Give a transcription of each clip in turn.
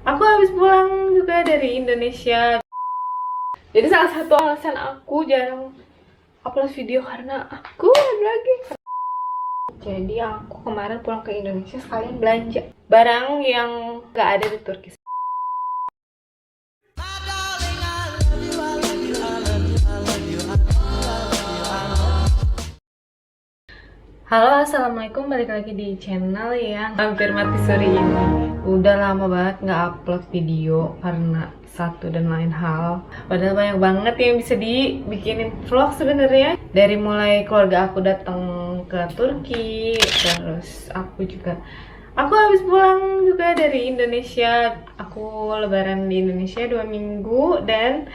Aku habis pulang juga dari Indonesia. Jadi salah satu alasan aku jarang upload video karena aku lagi. Jadi aku kemarin pulang ke Indonesia sekalian belanja barang yang nggak ada di Turki. Halo, assalamualaikum, balik lagi di channel yang hampir mati suri ini. Udah lama banget nggak upload video karena satu dan lain hal. Padahal banyak banget yang bisa dibikinin vlog sebenarnya. Dari mulai keluarga aku datang ke Turki, terus aku habis pulang juga dari Indonesia. Aku lebaran di Indonesia 2 minggu dan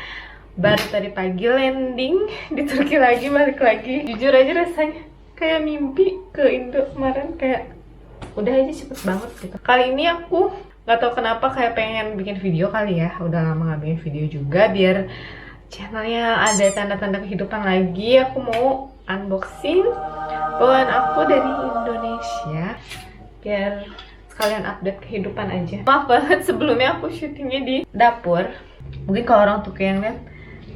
baru tadi pagi landing di Turki lagi, balik lagi. Jujur aja rasanya kayak mimpi ke Indo kemarin, kayak udah aja cepet banget gitu. Kali ini aku nggak tahu kenapa kayak pengen bikin video kali ya, udah lama nggak bikin video juga, biar channelnya ada tanda-tanda kehidupan lagi. Aku mau unboxing bawaan aku dari Indonesia biar sekalian update kehidupan aja. Maaf banget sebelumnya aku syutingnya di dapur. Mungkin kalau orang tuh kayak lihat,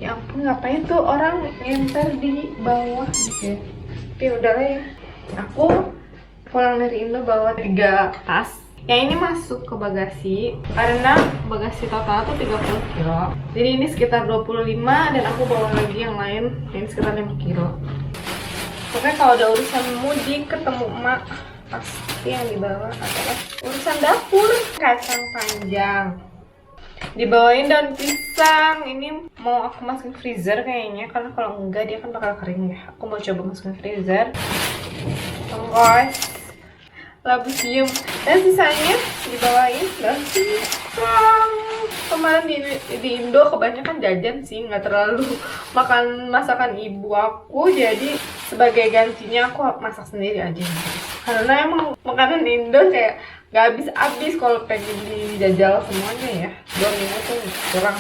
ya ampun ngapain tuh orang ngemper di bawah gitu ya. Tapi udahlah ya, aku pulang dari Indo bawa 3 tas. Yang ini masuk ke bagasi karena bagasi total tuh 30 kilo. Jadi ini sekitar 25 dan aku bawa lagi yang lain, ini sekitar 5 kilo. Pokoknya kalau ada urusan mudik ketemu emak, pasti yang dibawa adalah urusan dapur. Kacang panjang dibawain, daun pisang ini mau aku masukin freezer kayaknya, karena kalau enggak dia kan bakal kering ya. Aku mau coba masukin freezer. Tongkos, labu sium, dan sisanya dibawain daun pisang. Kemarin di Indo kebanyakan jajan sih, nggak terlalu makan masakan ibu aku, jadi sebagai gantinya aku masak sendiri aja. Karena emang makanan Indo kayak gak habis-habis kalau pengen dijajal semuanya ya. 2 minggu tuh kurang.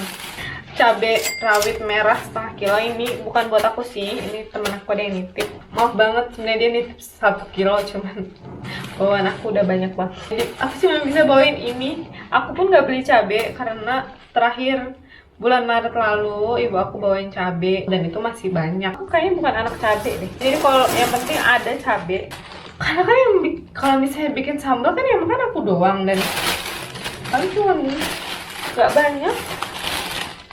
Cabai rawit merah setengah kilo, ini bukan buat aku sih, ini temen aku ada yang nitip. Maaf banget, sebenarnya dia nitip 1 kilo, cuman bawaan aku udah banyak banget. Jadi aku cuma bisa bawain ini. Aku pun gak beli cabai karena terakhir bulan Maret lalu ibu aku bawain cabai dan itu masih banyak. Aku kayaknya bukan anak cabai deh. Jadi kalau yang penting ada cabai. Karena kan yang kalau misalnya bikin sambal kan yang makan aku doang dan paling cuma gak banyak.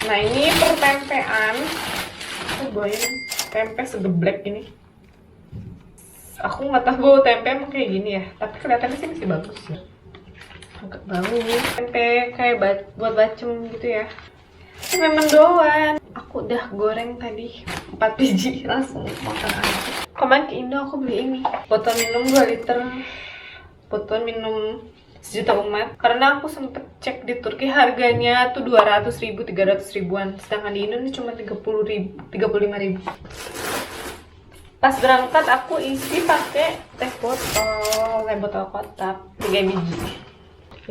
Nah ini pertempean, aku bawain tempe segeblek ini. Aku nggak tahu bau tempe emang kayak gini ya, tapi kelihatannya sih masih bagus ya. Agak bau tempe kayak buat bacem gitu ya. Tempe mendoan. Aku udah goreng tadi 4 biji, langsung makan aja. Kemarin ke Indo aku beli ini, botol minum 2 liter, botol minum sejuta umat. Karena aku sempet cek di Turki harganya tuh 200.000, 300.000-an, sedangkan di Indo ini cuma 30.000, 35.000. Pas berangkat aku isi pakai teh botol kotak 3 biji.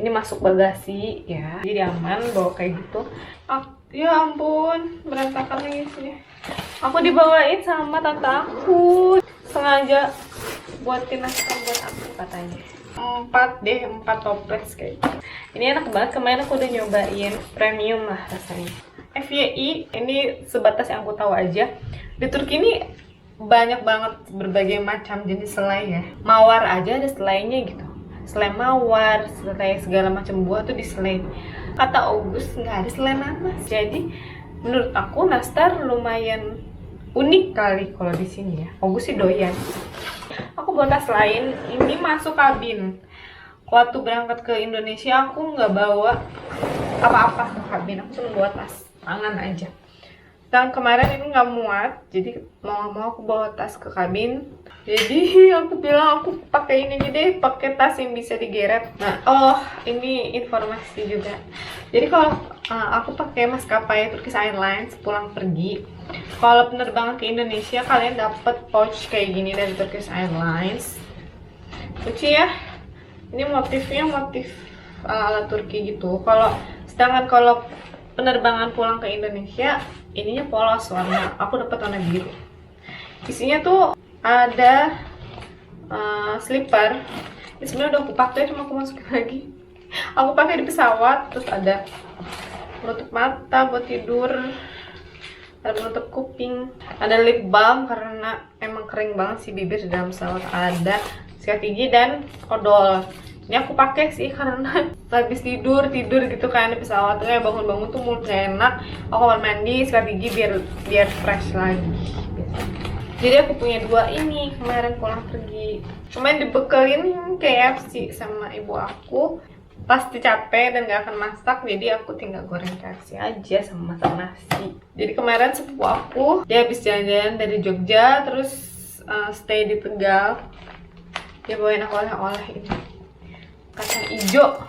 Ini masuk bagasi ya, jadi aman bawa kayak gitu. Ya ampun, berantakan lagi sini. Aku dibawain sama tante aku, sengaja buatin naskah buat aku katanya. 4 toples kayak gitu. Ini enak banget, kemarin aku udah nyobain, premium lah rasanya. FYI, ini sebatas yang aku tahu aja. Di Turki ini banyak banget berbagai macam jenis selai ya. Mawar aja ada selainya gitu. Selai mawar, selai segala macam buah tuh di selai. Kata August nggak ada selai nanas. Jadi menurut aku nastar lumayan unik kali kalau di sini ya. August sih doyan. Aku bawa tas lain, ini masuk kabin. Waktu berangkat ke Indonesia aku nggak bawa apa-apa ke kabin, aku cuma bawa tas tangan aja. Dan kemarin ini nggak muat, jadi mau aku bawa tas ke kabin. Jadi aku bilang aku pakai ini aja deh, pakai tas yang bisa digeret. Nah, ini informasi juga. Jadi kalau aku pakai maskapai Turkish Airlines pulang pergi, kalau penerbangan ke Indonesia kalian dapat pouch kayak gini dari Turkish Airlines. Lucu ya. Ini motifnya motif ala Turki gitu. Sedangkan kalau penerbangan pulang ke Indonesia, ininya polos warna. Aku dapat warna biru. Isinya tuh ada slipper. Ini sebenarnya udah aku pakai, cuma aku masukin lagi. aku pakai di pesawat. Terus ada penutup mata buat tidur, ada penutup kuping, ada lip balm karena emang kering banget sih bibir di dalam pesawat, ada sikat gigi dan odol. Ini aku pakai sih karena habis tidur gitu kan di pesawat tuh ya, bangun-bangun tuh mulut gak enak. Aku kamar mandi, sikat gigi biar fresh lagi. Jadi aku punya dua ini kemarin pulang pergi. Cuman dibekelin KFC sama ibu aku. Pasti capek dan gak akan masak, jadi aku tinggal goreng KFC aja sama masak nasi. Jadi kemarin sepupu aku dia habis jalan-jalan dari Jogja, terus stay di Tegal. Dia bawain aku oleh-oleh ini kacang hijau.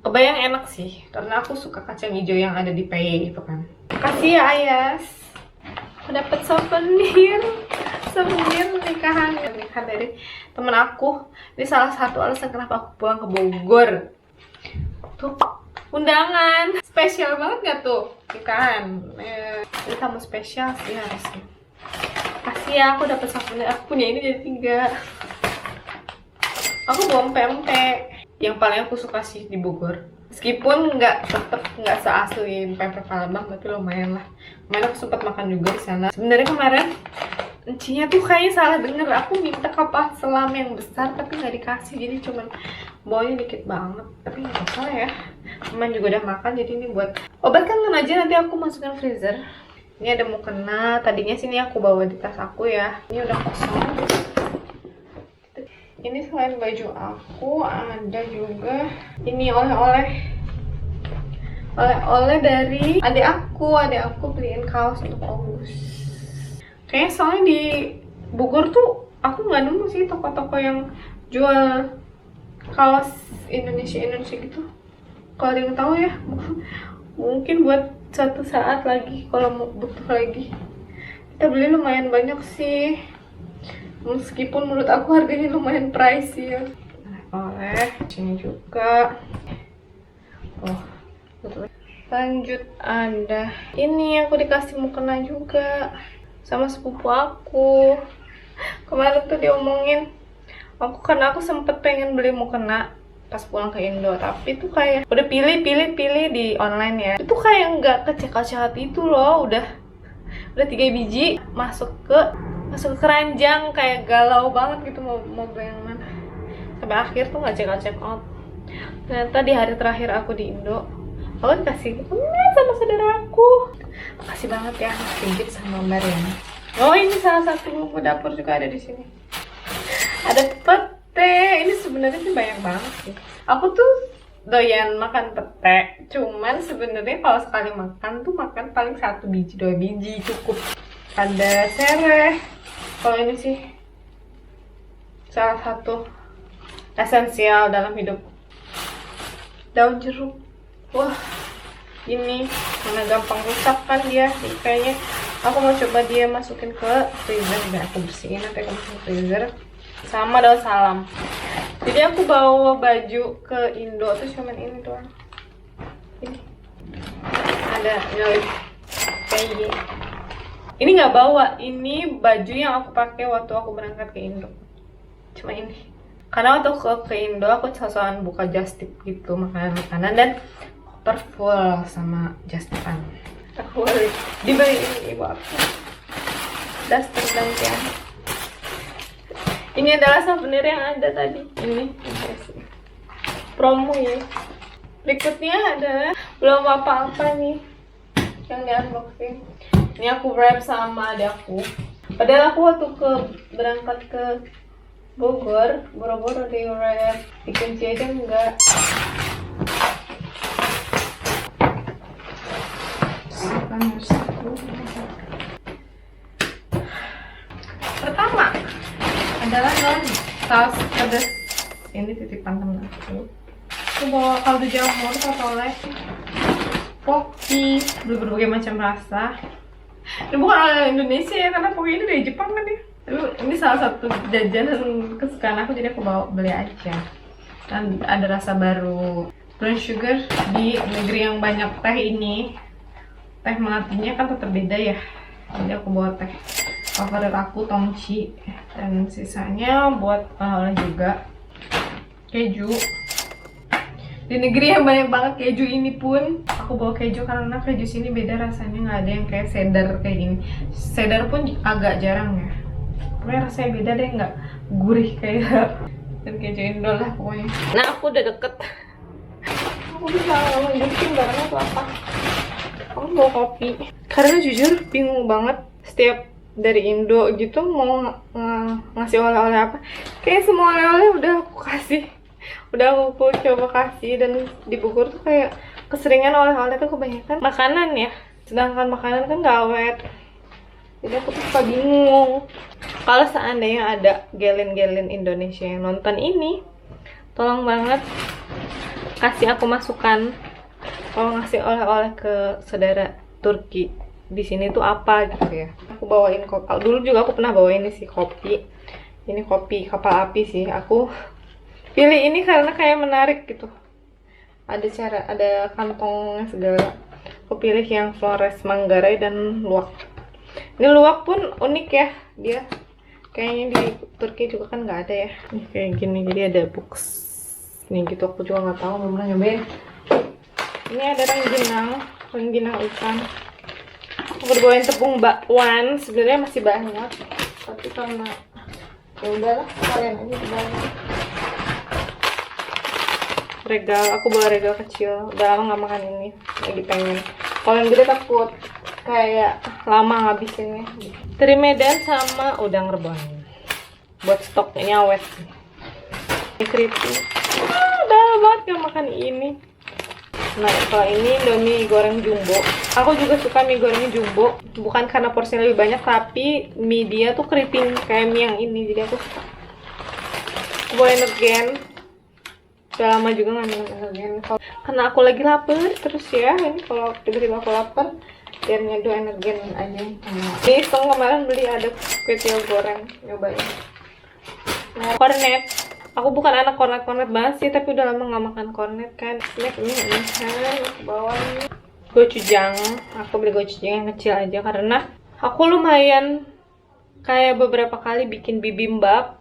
Kebayang enak sih, karena aku suka kacang hijau yang ada di peye gitu kan. Makasih ya Ayas, aku dapet souvenir nikahan dari temen aku. Ini salah satu alasan kenapa aku pulang ke Bogor. Tuh undangan spesial banget gak tuh nikahan? Ini tamu spesial sih harusnya. Kasih ya, aku dapet souvenir. Aku punya ini jadi 3. Aku bawa pempek yang paling aku suka sih di Bogor. Meskipun tetep nggak seasli pempek Palembang, tapi lumayan lah. Kemarin aku sempat makan juga di sana. Sebenarnya kemarin encinya tuh kayaknya salah denger. Aku minta kapal selam yang besar tapi nggak dikasih, jadi cuman bawanya dikit banget. Tapi nggak masalah ya. Teman juga udah makan, jadi ini buat obat kangen aja, nanti aku masukin freezer. Ini ada mukena. Tadinya sini aku bawa di tas aku ya. Ini udah kosong. Ini selain baju aku ada juga ini oleh-oleh dari adik aku beliin kaos untuk August. Kayaknya soalnya di Bogor tuh aku nggak nemu sih toko-toko yang jual kaos Indonesia gitu. Kalau ada yang tahu ya, mungkin buat suatu saat lagi kalau mau butuh lagi. Kita beli lumayan banyak sih. Meskipun menurut aku harganya lumayan pricey ya. Oleh sini juga. Oh, betul. Lanjut ada ini aku dikasih mukena juga sama sepupu aku. Kemarin tuh diomongin aku, karena aku sempet pengen beli mukena pas pulang ke Indo, tapi tuh kayak udah pilih di online ya. Itu kayak nggak kecek-cek itu loh, udah 3 biji masuk ke keranjang, kayak galau banget gitu mau beli yang mana. Sampai akhir tuh nggak check out. Ternyata di hari terakhir aku di Indo, aku dikasih sama saudara aku. Makasih banget ya Sigit sama Mbak Riana. Oh, ini salah satu bumbu dapur juga ada di sini. Ada pete. Ini sebenarnya sih banyak banget sih. Aku tuh doyan makan pete, cuman sebenarnya kalau sekali makan tuh makan paling 1 biji 2 biji cukup. Ada sereh. Kalau ini sih salah satu esensial dalam hidup. Daun jeruk. Wah, ini karena gampang rusak kan dia. Jadi kayaknya aku mau coba dia masukin ke freezer. Udah aku bersihin, nanti aku masukin ke freezer. Sama daun salam. Jadi aku bawa baju ke Indo tuh cuman ini doang. Ini ada nyelip kayak gini. Ini nggak bawa, ini baju yang aku pakai waktu aku berangkat ke Indo. Cuma ini. Karena waktu ke Indo aku sosokan buka just tip gitu, makanan dan koper full sama just tipan. Aku dibeliin ibu aku daster gantian. Ini adalah souvenir yang ada tadi. Ini promo ya. Berikutnya ada belum apa-apa nih yang di unboxing. Ini aku wrap sama adakku. Padahal aku waktu berangkat ke Bogor, boro-boro di wrap, dikunci aja enggak. Pertama adalah saus pedas. Ini titipan temen aku. Aku bawa kaldu jamur, oleh poki, berbagai macam rasa. Ini bukan ala Indonesia ya, karena poki ini dari Jepang kan ya. Tapi ini salah satu jajanan kesukaan aku, jadi aku beli aja. Dan ada rasa baru. Brown sugar di negeri yang banyak teh ini, teh melatinya kan tetap beda ya. Jadi aku bawa teh favorit aku, Tongchi, dan sisanya buat oleh juga keju. Di negeri yang banyak banget keju ini pun aku bawa keju karena keju sini beda rasanya, nggak ada yang kayak cheddar kayak gini. Cheddar pun agak jarang ya. Pokoknya rasanya beda deh, nggak gurih kayak dan keju Indo lah pokoknya. Nah aku udah deket. Aku bisa nunjukin barangnya tuh apa. Aku bawa kopi. Karena jujur bingung banget setiap dari Indo gitu mau ngasih oleh-oleh apa. Kayak semua oleh-oleh udah aku kasih. Udah aku coba kasih, dan di Bogor tuh kayak keseringan oleh-oleh tuh kebanyakan makanan ya, sedangkan makanan kan gak awet. Jadi aku tuh suka bingung. Kalau seandainya ada Gelin-Gelin Indonesia yang nonton ini, tolong banget kasih aku masukan kalau ngasih oleh-oleh ke saudara Turki di sini tuh apa gitu ya. Aku bawain kopi. Dulu juga aku pernah bawa ini sih, kopi. Ini kopi kapal api sih. Aku pilih ini karena kayak menarik gitu, ada kantongnya segala. Aku pilih yang Flores Manggarai dan luwak. Ini luwak pun unik ya, dia kayaknya di Turki juga kan nggak ada ya. Ini kayak gini, jadi ada box nih gitu. Aku juga nggak tahu, belum pernah nyobain. Ini ada rengginang ikan. Aku bawain tepung bakwan, sebenarnya masih banyak, tapi karena ya udahlah kalian aja dibawain. Regal, aku bawa regal kecil, udah lama nggak makan ini, lagi pengen. Kalau yang gede takut kayak lama ngabisinnya. Dari Medan sama udang rebon buat stok, ini awet sih. Ini crispy. Udah lama banget gak makan ini. Nah kalau ini Indomie goreng jumbo, aku juga suka mie goreng jumbo, bukan karena porsinya lebih banyak, tapi mie dia tuh keriting kayak mie yang ini, jadi aku suka. Aku bawa energen. Udah lama juga nggak minum energen karena aku lagi lapar terus ya. Ini kalau tiba-tiba aku lapar, biar nyeduh energen aja. Ini Song kemarin beli ada kue tiaw goreng, nyobain. Nah, kornet, aku bukan anak kornet banget sih, tapi udah lama nggak makan kornet kan. Snack ini aku bawa ini gochujang. Aku beli gochujang yang kecil aja karena aku lumayan kayak beberapa kali bikin bibimbap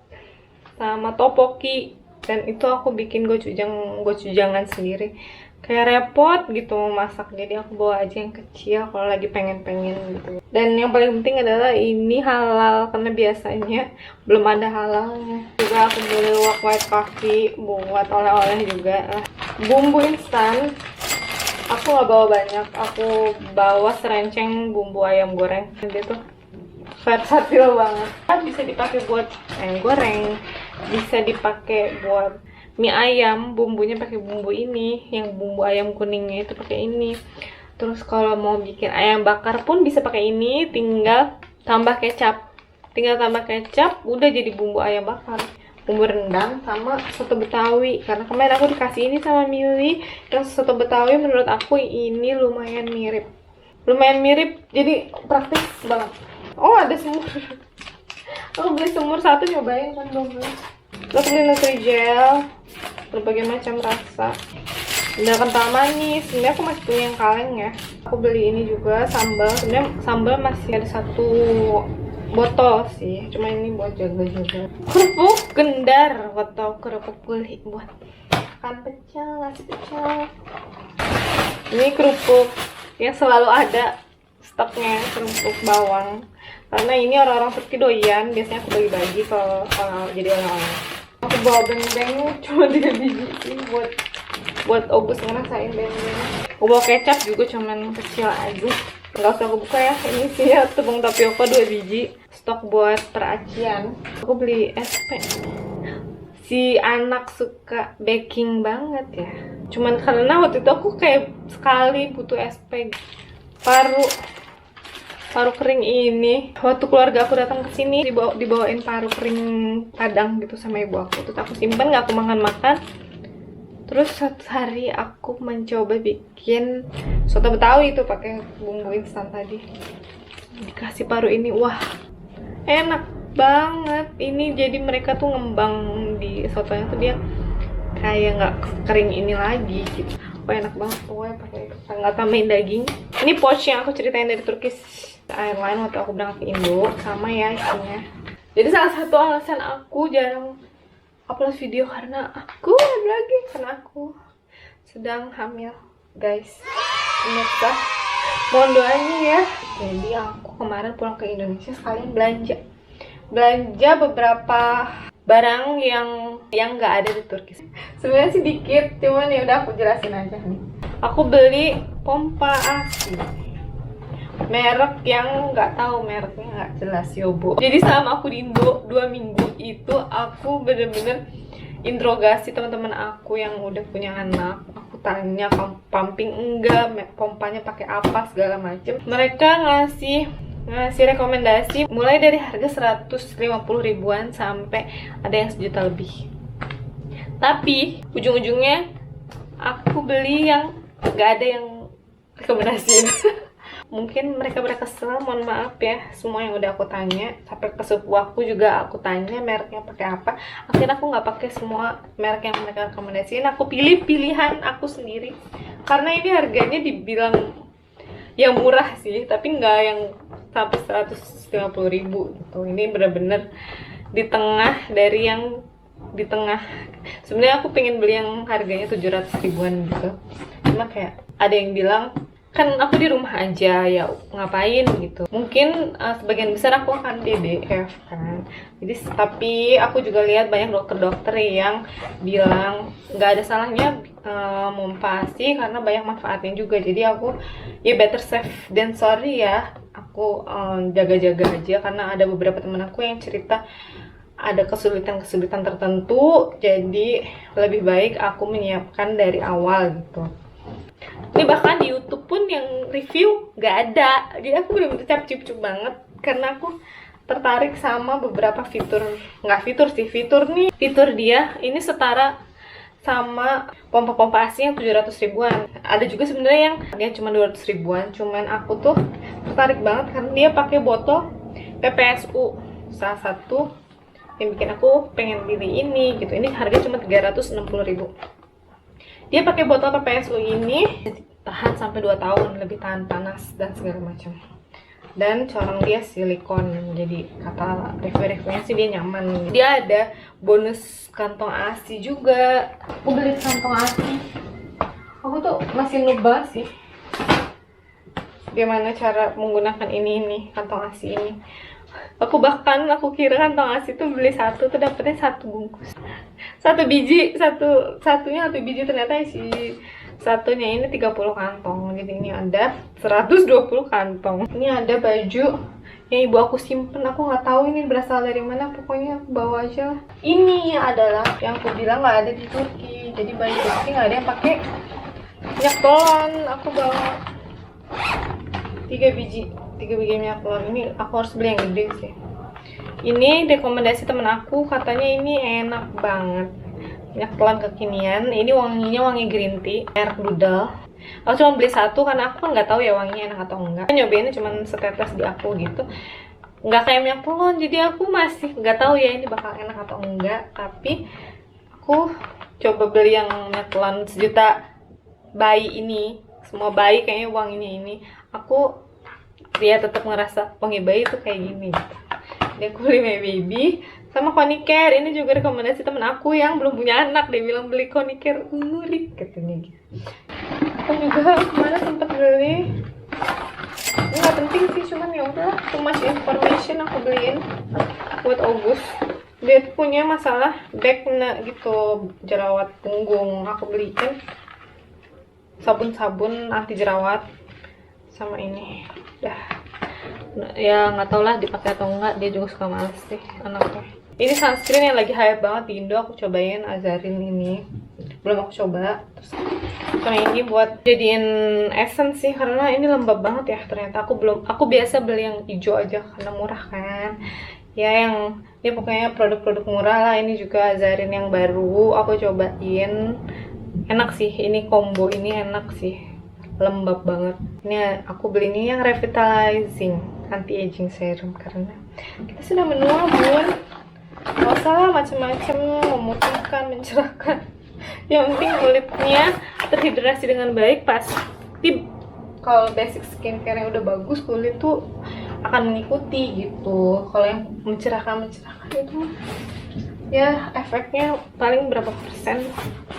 sama topoki, dan itu aku bikin gochujangan sendiri, kayak repot gitu masak. Jadi aku bawa aja yang kecil kalau lagi pengen gitu. Dan yang paling penting adalah ini halal, karena biasanya belum ada halalnya. Juga aku beli luwak white coffee buat oleh-oleh juga lah. Bumbu instan aku nggak bawa banyak, aku bawa serenceng bumbu ayam goreng. Dia tuh versatil banget, bisa dipakai buat ayam goreng, bisa dipakai buat mie ayam, bumbunya pakai bumbu ini, yang bumbu ayam kuningnya itu pakai ini. Terus kalau mau bikin ayam bakar pun bisa pakai ini, tinggal tambah kecap, udah jadi bumbu ayam bakar. Bumbu rendang sama soto Betawi, karena kemarin aku dikasih ini sama Mili, yang soto Betawi menurut aku ini lumayan mirip, jadi praktis banget. Oh ada semur. Aku beli semur satu, nyobain kan belum beli. Terus beli Nutrijel berbagai macam rasa. Udah kental manis. Sebenarnya aku masih punya yang kaleng ya. Aku beli ini juga sambal. Sebenarnya sambal masih ada satu botol sih. Cuma ini buat jaga-jaga. Kerupuk gendar atau kerupuk gulai buat makan pecel, nasi pecel. Ini kerupuk yang selalu ada stoknya, kerupuk bawang. Karena ini orang-orang Turki doyan, biasanya aku bagi-bagi kalau jadi oleh-oleh. Aku bawa beng-beng cuma 3 biji sih buat Obus ngerasain beng-beng. Aku bawa kecap juga cuman kecil aja, nggak usah aku buka ya. Ini sih ya tepung tapioka 2 biji, stok buat peracian. Aku beli SP. Si anak suka baking banget ya. Cuman karena waktu itu aku kayak sekali butuh SP. Paru kering ini, waktu keluarga aku datang ke sini dibawain paru kering Padang gitu sama ibu aku. Terus aku simpen, nggak aku makan. Terus suatu hari aku mencoba bikin soto Betawi itu pakai bumbu instan tadi. Dikasih paru ini, wah enak banget. Ini jadi mereka tuh ngembang di sotonya tuh, dia kayak nggak kering ini lagi gitu. Wah enak banget, pokoknya pakai nggak tambahin daging. Ini pouch yang aku ceritain dari Turkish Airlines waktu aku berangkat ke Indo, sama ya isinya. Jadi salah satu alasan aku jarang upload video karena aku sedang hamil, guys. Pemirsa, mohon doanya ya. Jadi aku kemarin pulang ke Indonesia sekalian belanja beberapa barang yang nggak ada di Turki. Sebenarnya sedikit, cuman ya udah aku jelasin aja nih. Aku beli pompa ASI, merek yang nggak tahu, mereknya nggak jelas, Yobo. Jadi sama aku di Indo 2 minggu itu aku bener-bener interogasi teman-teman aku yang udah punya anak. Aku tanya pumping enggak, pompanya pakai apa, segala macem. Mereka ngasih rekomendasi mulai dari harga 150 ribuan sampai ada yang 1 juta lebih. Tapi ujung-ujungnya aku beli yang nggak ada yang rekomendasiin. Mungkin mereka kesel, mohon maaf ya. Semua yang udah aku tanya, sampai ke sepupu aku juga aku tanya mereknya pakai apa. Akhirnya aku nggak pakai semua merek yang mereka rekomendasiin. Aku pilih pilihan aku sendiri karena ini harganya dibilang yang murah sih, tapi nggak yang sampai 150 ribu gitu. Ini bener-bener di tengah dari yang di tengah. Sebenarnya aku pengen beli yang harganya 700 ribuan gitu, cuma kayak ada yang bilang kan aku di rumah aja ya, ngapain gitu. Mungkin sebagian besar aku akan DBF kan. Jadi tapi aku juga lihat banyak dokter-dokter yang bilang nggak ada salahnya mompasi karena banyak manfaatnya juga. Jadi aku ya better safe than sorry ya. Aku jaga-jaga aja karena ada beberapa teman aku yang cerita ada kesulitan-kesulitan tertentu. Jadi lebih baik aku menyiapkan dari awal gitu. Ini bahkan di YouTube pun yang review nggak ada. Jadi aku bener-bener cap-cip banget karena aku tertarik sama beberapa fitur. Nggak fitur sih, fitur dia ini setara sama pompa-pompa ASI yang 700 ribuan. Ada juga sebenarnya yang dia cuma 200 ribuan. Cuman aku tuh tertarik banget karena dia pakai botol PPSU. Salah satu yang bikin aku pengen pilih ini gitu. Ini harga cuma 360 ribu. Dia pakai botol PPSU ini tahan sampai 2 tahun, lebih tahan panas dan segala macam. Dan corong dia silikon, jadi kata review-reviewnya sih dia nyaman. Dia ada bonus kantong ASI juga. Aku beli kantong ASI. Aku tuh masih noob banget sih gimana cara menggunakan ini kantong ASI ini. Aku kira kantong ASI tuh beli satu tuh dapetnya 1 bungkus, 1 biji, satunya 1 biji, ternyata isi satunya ini 30 kantong. Jadi ini ada 120 kantong. Ini ada baju yang ibu aku simpen, aku nggak tahu ini berasal dari mana, pokoknya aku bawa aja. Ini adalah yang aku bilang nggak ada di Turki. Jadi baju Turki nggak ada yang pakai minyak telon. Aku bawa 3 biji minyak telon. Ini aku harus beli yang gede sih. Ini rekomendasi temen aku, katanya ini enak banget, minyak telon kekinian. Ini wanginya wangi green tea, merek Doodle. Aku cuma beli 1 karena aku kan nggak tahu ya wanginya enak atau enggak. Nyobainnya cuma setetes di aku gitu, nggak kayak minyak telon. Jadi aku masih nggak tahu ya ini bakal enak atau enggak. Tapi aku coba beli yang minyak telon 1 juta bayi ini. Semua bayi kayaknya wanginya ini. Aku dia tetap ngerasa wangi bayi tuh kayak gini gitu. Dia aku beli My Baby sama Konicare. Ini juga rekomendasi temen aku yang belum punya anak. Dia bilang beli Konicare ngulik katanya gitu. Aku juga kemarin sempet beli, nggak penting sih, cuman ya udah too much information aku beliin buat August. Dia tuh punya masalah back gitu, jerawat punggung. Aku beliin sabun anti jerawat sama ini. Ya nggak tau lah dipakai atau enggak, dia juga suka males sih anaknya. Ini sunscreen yang lagi hype banget di Indo, aku cobain Azarin ini, belum aku coba. Terus ini buat jadiin essence sih, karena ini lembab banget ya ternyata. Aku biasa beli yang hijau aja karena murah kan ya. Yang ini pokoknya produk-produk murah lah. Ini juga Azarin yang baru aku cobain, enak sih. Ini combo ini enak sih, lembab banget. Ini aku beli ini yang revitalizing anti-aging serum karena kita sudah menua bun. Gak usah lah macem-macem, memutihkan, mencerahkan. Yang penting kulitnya terhidrasi dengan baik. Pasti kalau basic skincare yang udah bagus, kulit tuh akan mengikuti gitu. Kalau yang mencerahkan itu ya efeknya paling berapa persen.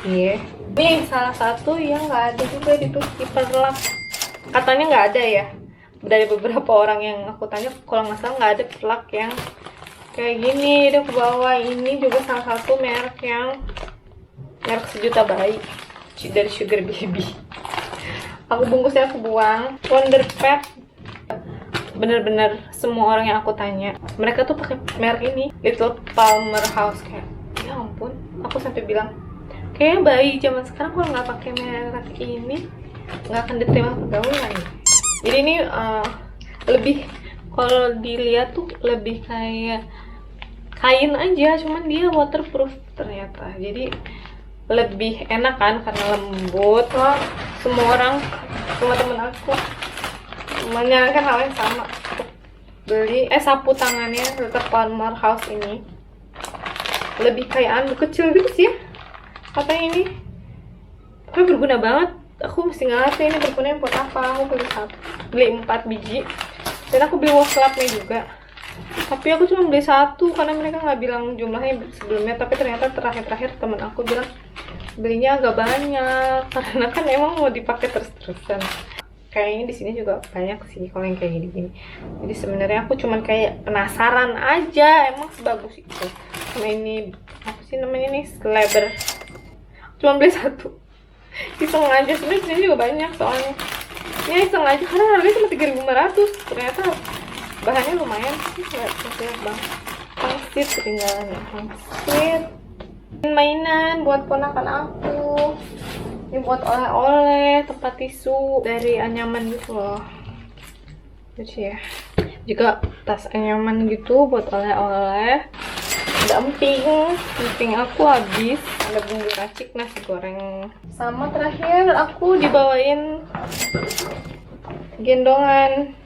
Iya. Nih salah satu yang nggak ada juga di Turki perlak. Katanya nggak ada ya. Dari beberapa orang yang aku tanya, kalau nggak salah nggak ada perlak yang kayak gini. Dia aku bawa ini juga salah satu merek yang merek sejuta bayi dari Sugar Baby. Aku bungkusnya aku buang. Wonder Pet. Bener-bener semua orang yang aku tanya, mereka tuh pakai merek ini, Little Palmer House. Kayak ya ampun, aku sampai bilang kayak bayi zaman sekarang kalau nggak pakai merek ini nggak akan diterima pergaulan. Jadi ini lebih, kalau dilihat tuh lebih kayak kain aja, cuman dia waterproof ternyata. Jadi lebih enak kan karena lembut. Wah, semua orang, semua temen aku menyarankan hal yang sama untuk beli sapu tangannya Little Palmer House ini. Lebih kayak anu kecil gitu sih ya katanya ini, tapi berguna banget. Aku mesti ngerti ini bergunanya buat apa. Aku beli 4 biji, dan aku beli wastafnya juga, tapi aku cuma beli 1 karena mereka nggak bilang jumlahnya sebelumnya. Tapi ternyata terakhir temen aku bilang belinya agak banyak karena kan emang mau dipakai terus-terusan. Kayaknya di sini juga banyak sih kalau yang kayak gini-gini. Jadi sebenarnya aku cuman kayak penasaran aja, emang sebagus itu. Sama ini apa sih namanya nih, Sleber. Cuma beli 1. Iseng aja, sebenarnya di sini juga banyak soalnya. Ini iseng aja karena harganya cuma 3.500. Ternyata bahannya lumayan sih, nggak banyak banget. Pangsit ketinggalan ya, pangsit. Mainan buat ponakan aku. Ini buat oleh-oleh, tempat tisu dari Anyaman gitu loh. Jadi ya, juga tas Anyaman gitu buat oleh-oleh. Ada emping aku habis. Ada bumbu racik, nasi goreng. Sama terakhir aku dibawain gendongan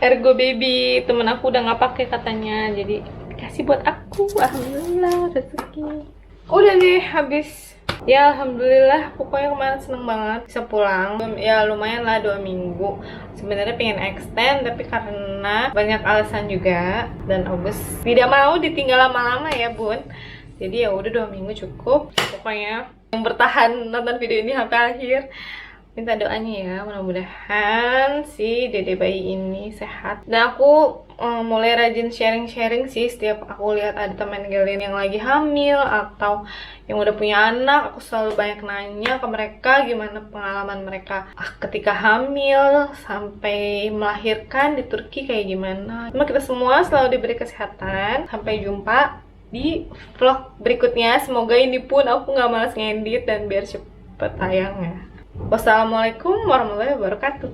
Ergo Baby. Temen aku udah nggak pakai katanya, jadi dikasih buat aku. Alhamdulillah rezeki. Udah deh habis. Ya alhamdulillah, pokoknya kemarin seneng banget bisa pulang. Ya lumayan lah 2 minggu. Sebenarnya pengen extend, tapi karena banyak alasan juga dan Obes tidak mau ditinggal lama-lama ya bun. Jadi ya udah 2 minggu cukup. Pokoknya yang bertahan nonton video ini sampai akhir, minta doanya ya, mudah-mudahan si dede bayi ini sehat. Dan aku mulai rajin sharing-sharing sih. Setiap aku lihat ada teman kalian yang lagi hamil atau yang udah punya anak, aku selalu banyak nanya ke mereka gimana pengalaman mereka ketika hamil sampai melahirkan di Turki kayak gimana. Cuma kita semua selalu diberi kesehatan. Sampai jumpa di vlog berikutnya. Semoga ini pun aku nggak malas ngedit dan biar cepet tayangnya. Wassalamualaikum warahmatullahi wabarakatuh.